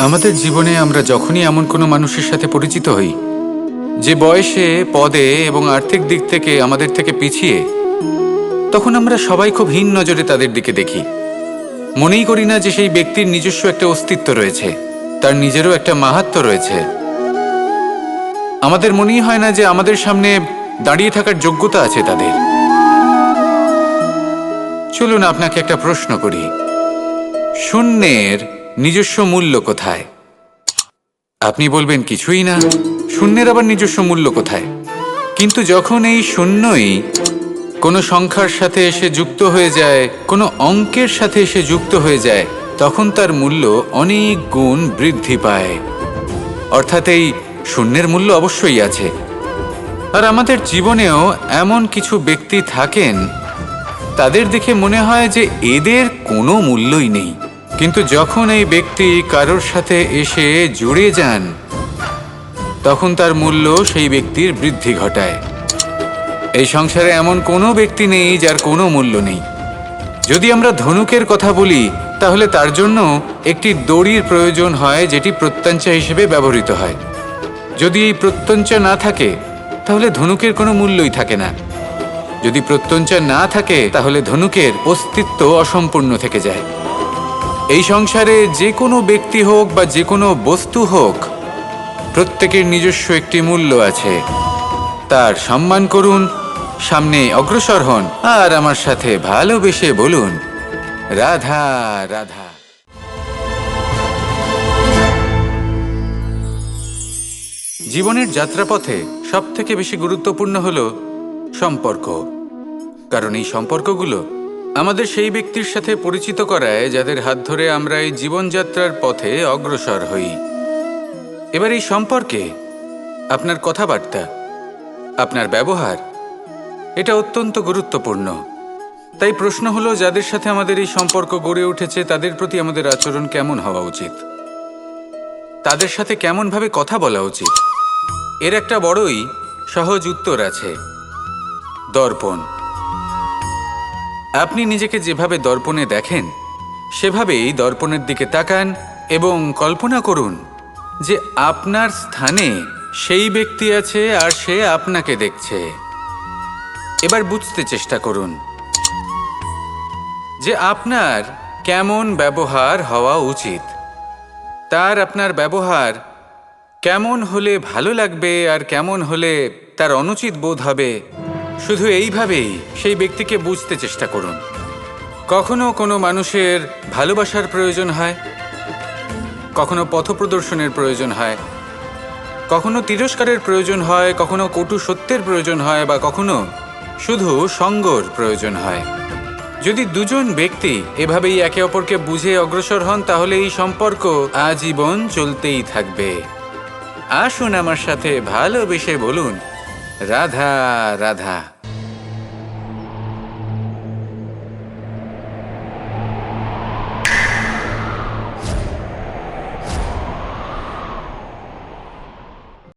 আমাদের জীবনে আমরা যখনই এমন কোনো মানুষের সাথে পরিচিত হই যে বয়সে, পদে এবং আর্থিক দিক থেকে আমাদের থেকে পিছিয়ে, তখন আমরা সবাই খুব হীন নজরে তাদের দিকে দেখি। মনেই করি না যে সেই ব্যক্তির নিজস্ব একটা অস্তিত্ব রয়েছে, তার নিজেরও একটা মাহাত্ম্য রয়েছে। আমাদের মনেই হয় না যে আমাদের সামনে দাঁড়িয়ে থাকার যোগ্যতা আছে তাদের। চলুন আপনাকে একটা প্রশ্ন করি, শূন্যের নিজস্ব মূল্য কোথায়? আপনি বলবেন কিছুই না। শূন্যের আবার নিজস্ব মূল্য কোথায়? কিন্তু যখন এই শূন্যই কোনো সংখ্যার সাথে এসে যুক্ত হয়ে যায়, কোনো অঙ্কের সাথে এসে যুক্ত হয়ে যায়, তখন তার মূল্য অনেক গুণ বৃদ্ধি পায়। অর্থাৎ এই শূন্যের মূল্য অবশ্যই আছে। আর আমাদের জীবনেও এমন কিছু ব্যক্তি থাকেন, তাদের দেখে মনে হয় যে এদের কোনো মূল্যই নেই। কিন্তু যখন এই ব্যক্তি কারোর সাথে এসে জুড়ে যান, তখন তার মূল্য সেই ব্যক্তির বৃদ্ধি ঘটায়। এই সংসারে এমন কোনো ব্যক্তি নেই যার কোনো মূল্য নেই। যদি আমরা ধনুকের কথা বলি, তাহলে তার জন্য একটি দড়ির প্রয়োজন হয়, যেটি প্রত্যঞ্চা হিসেবে ব্যবহৃত হয়। যদি এই প্রত্যঞ্চা না থাকে, তাহলে ধনুকের কোনো মূল্যই থাকে না। যদি প্রত্যঞ্চা না থাকে, তাহলে ধনুকের অস্তিত্ব অসম্পূর্ণ থেকে যায়। এই সংসারে যে কোনো ব্যক্তি হোক বা যে কোনো বস্তু হোক, প্রত্যেকের নিজস্ব একটি মূল্য আছে। তার সম্মান করুন, সামনে অগ্রসর হন, আর আমার সাথে ভালোবেসে বলুন, রাধা রাধা। জীবনের যাত্রাপথে সবথেকে বেশি গুরুত্বপূর্ণ হলো সম্পর্ক। কারণ এই সম্পর্কগুলো আমাদের সেই ব্যক্তির সাথে পরিচিত করায় যাদের হাত ধরে আমরা এই জীবনযাত্রার পথে অগ্রসর হই। এবার এই সম্পর্কে আপনার কথাবার্তা, আপনার ব্যবহার, এটা অত্যন্ত গুরুত্বপূর্ণ। তাই প্রশ্ন হলো, যাদের সাথে আমাদের এই সম্পর্ক গড়ে উঠেছে, তাদের প্রতি আমাদের আচরণ কেমন হওয়া উচিত? তাদের সাথে কেমনভাবে কথা বলা উচিত? এর একটা বড়ই সহজ উত্তর আছে, দর্পণ। আপনি নিজেকে যেভাবে দর্পণে দেখেন, সেভাবেই দর্পণের দিকে তাকান এবং কল্পনা করুন যে আপনার স্থানে সেই ব্যক্তি আছে আর সে আপনাকে দেখছে। এবার বুঝতে চেষ্টা করুন যে আপনার কেমন ব্যবহার হওয়া উচিত। তার আপনার ব্যবহার কেমন হলে ভালো লাগবে আর কেমন হলে তার অনুচিত বোধ হবে, শুধু এইভাবেই সেই ব্যক্তিকে বুঝতে চেষ্টা করুন। কখনো কোনো মানুষের ভালোবাসার প্রয়োজন হয়, কখনো পথপ্রদর্শনের প্রয়োজন হয়, কখনো তিরস্কারের প্রয়োজন হয়, কখনো কটু সত্যের প্রয়োজন হয়, বা কখনো শুধু সঙ্গর প্রয়োজন হয়। যদি দুজন ব্যক্তি এভাবেই একে অপরকে বুঝে অগ্রসর হন, তাহলে এই সম্পর্ক আজীবন চলতেই থাকবে। আসুন আমার সাথে ভালোবেসে বলুন, রাধা রাধা।